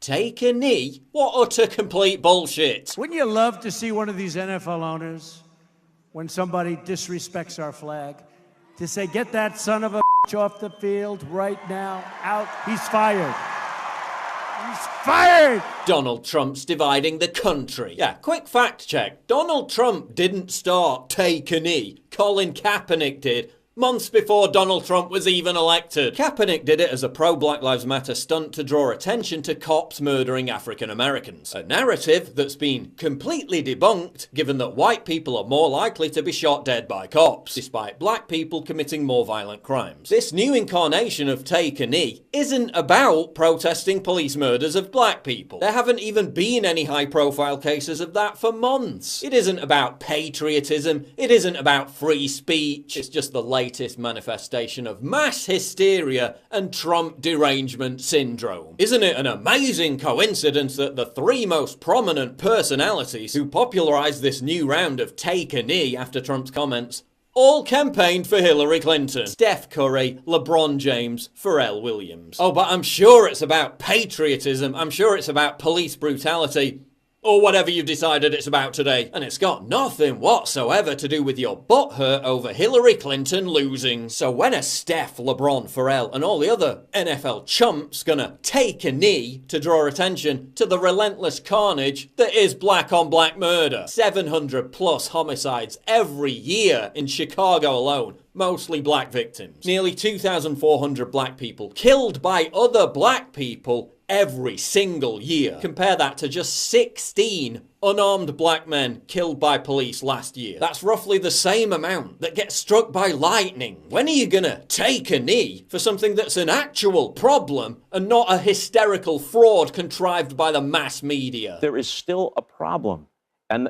Take a knee? What utter complete bullshit. Wouldn't you love to see one of these NFL owners, when somebody disrespects our flag, to say, get that son of a bitch off the field right now, out, he's fired. He's fired! Donald Trump's dividing the country. Yeah, quick fact check. Donald Trump didn't start Take a Knee. Colin Kaepernick did. Months before Donald Trump was even elected. Kaepernick did it as a pro-Black Lives Matter stunt to draw attention to cops murdering African Americans. A narrative that's been completely debunked, given that white people are more likely to be shot dead by cops, despite black people committing more violent crimes. This new incarnation of Take a Knee isn't about protesting police murders of black people. There haven't even been any high-profile cases of that for months. It isn't about patriotism. It isn't about free speech. It's just the latest manifestation of mass hysteria and Trump derangement syndrome. Isn't it an amazing coincidence that the three most prominent personalities who popularized this new round of Take a Knee after Trump's comments all campaigned for Hillary Clinton? Steph Curry, LeBron James, Pharrell Williams. Oh, but I'm sure it's about patriotism. I'm sure it's about police brutality. Or whatever you've decided it's about today. And it's got nothing whatsoever to do with your butthurt over Hillary Clinton losing. So when are Steph, LeBron, Pharrell and all the other NFL chumps gonna take a knee to draw attention to the relentless carnage that is black on black murder? 700 plus homicides every year in Chicago alone. Mostly black victims. Nearly 2,400 black people killed by other black people every single year. Compare that to just 16 unarmed black men killed by police last year. That's roughly the same amount that gets struck by lightning. When are you gonna take a knee for something that's an actual problem and not a hysterical fraud contrived by the mass media? There is still a problem. And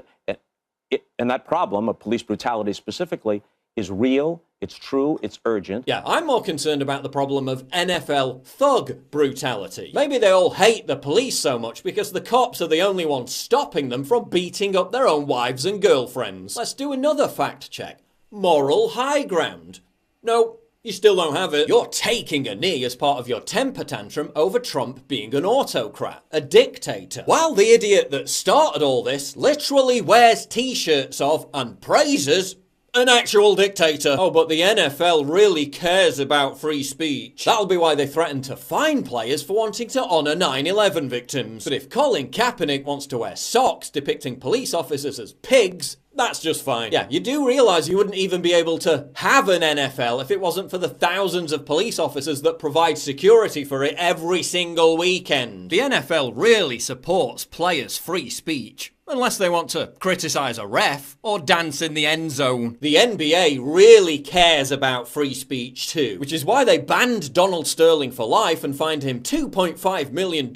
that problem of police brutality specifically is real, it's true, it's urgent. Yeah, I'm more concerned about the problem of NFL thug brutality. Maybe they all hate the police so much because the cops are the only ones stopping them from beating up their own wives and girlfriends. Let's do another fact check. Moral high ground. No, you still don't have it. You're taking a knee as part of your temper tantrum over Trump being an autocrat, a dictator. While the idiot that started all this literally wears t-shirts of and praises an actual dictator. Oh, but the NFL really cares about free speech. That'll be why they threatened to fine players for wanting to honour 9/11 victims. But if Colin Kaepernick wants to wear socks depicting police officers as pigs, that's just fine. Yeah, you do realise you wouldn't even be able to have an NFL if it wasn't for the thousands of police officers that provide security for it every single weekend. The NFL really supports players' free speech. Unless they want to criticise a ref or dance in the end zone. The NBA really cares about free speech too, which is why they banned Donald Sterling for life and fined him $2.5 million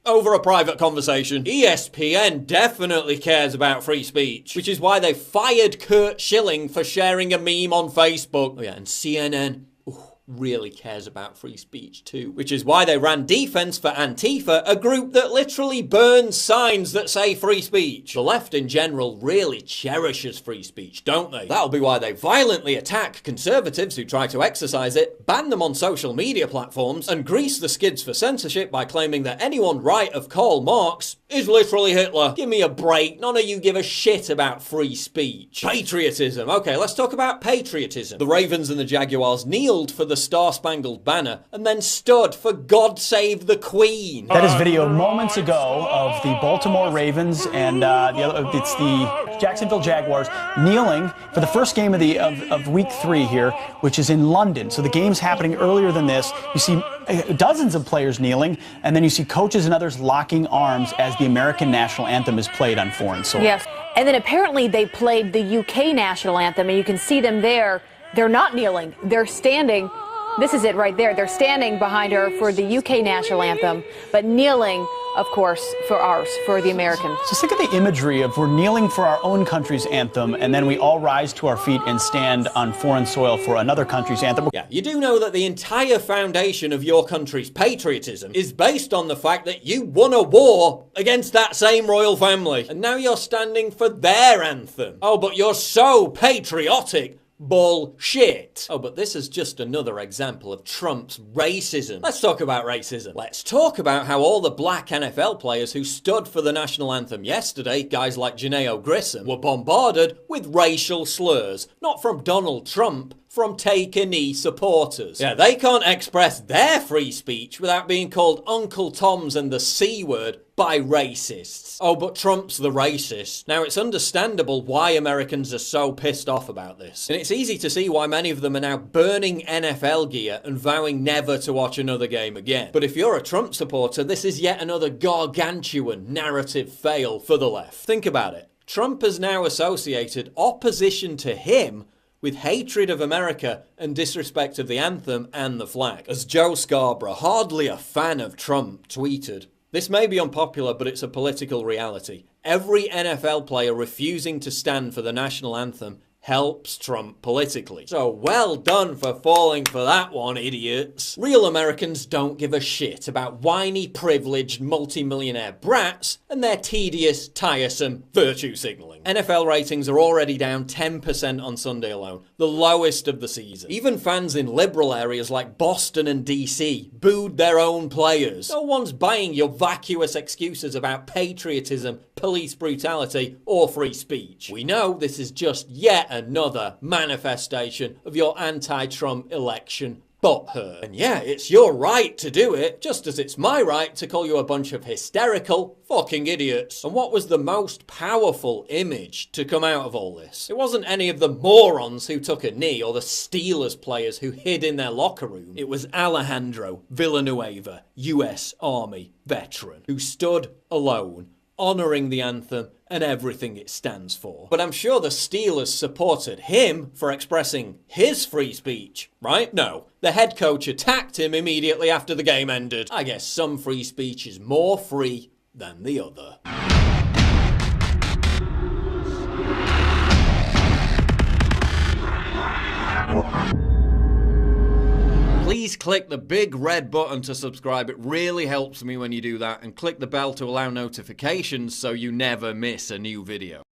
over a private conversation. ESPN definitely cares about free speech, which is why they fired Kurt Schilling for sharing a meme on Facebook. Oh yeah, and CNN really cares about free speech too, which is why they ran defense for Antifa, a group that literally burns signs that say free speech. The left in general really cherishes free speech, don't they? That'll be why they violently attack conservatives who try to exercise it, ban them on social media platforms, and grease the skids for censorship by claiming that anyone right of Karl Marx is literally Hitler. Give me a break. None of you give a shit about free speech. Patriotism. Okay, let's talk about patriotism. The Ravens and the Jaguars kneeled for the Star-Spangled Banner and then stood for God Save the Queen. That is video moments ago of the Baltimore Ravens and it's the Jacksonville Jaguars kneeling for the first game of week 3 here, which is in London. So the game's happening earlier than this. You see dozens of players kneeling, and then you see coaches and others locking arms as the American national anthem is played on foreign soil. Yes, and then apparently they played the UK national anthem, and you can see them there. They're not kneeling, they're standing. This is it right there. They're standing behind her for the UK national anthem, but kneeling, of course, for ours, for the American. So think of the imagery of we're kneeling for our own country's anthem, and then we all rise to our feet and stand on foreign soil for another country's anthem. Yeah, you do know that the entire foundation of your country's patriotism is based on the fact that you won a war against that same royal family, and now you're standing for their anthem. Oh, but you're so patriotic. Bullshit. Oh, but this is just another example of Trump's racism. Let's talk about racism. Let's talk about how all the black NFL players who stood for the national anthem yesterday, guys like Janae Grissom, were bombarded with racial slurs. Not from Donald Trump, from take-a-knee supporters. Yeah, they can't express their free speech without being called Uncle Toms and the C word by racists. Oh, but Trump's the racist. Now, it's understandable why Americans are so pissed off about this. And it's easy to see why many of them are now burning NFL gear and vowing never to watch another game again. But if you're a Trump supporter, this is yet another gargantuan narrative fail for the left. Think about it. Trump has now associated opposition to him with hatred of America and disrespect of the anthem and the flag. As Joe Scarborough, hardly a fan of Trump, tweeted, "This may be unpopular, but it's a political reality. Every NFL player refusing to stand for the national anthem helps Trump politically." So well done for falling for that one, idiots. Real Americans don't give a shit about whiny, privileged, multimillionaire brats and their tedious, tiresome virtue signaling. NFL ratings are already down 10% on Sunday alone, the lowest of the season. Even fans in liberal areas like Boston and DC booed their own players. No one's buying your vacuous excuses about patriotism, police brutality, or free speech. We know this is just yet another manifestation of your anti-Trump election butthurt. And yeah, it's your right to do it, just as it's my right to call you a bunch of hysterical fucking idiots. And what was the most powerful image to come out of all this? It wasn't any of the morons who took a knee or the Steelers players who hid in their locker room. It was Alejandro Villanueva, US Army veteran, who stood alone, honouring the anthem and everything it stands for. But I'm sure the Steelers supported him for expressing his free speech, right? No. The head coach attacked him immediately after the game ended. I guess some free speech is more free than the other. Please click the big red button to subscribe. It really helps me when you do that. And click the bell to allow notifications so you never miss a new video.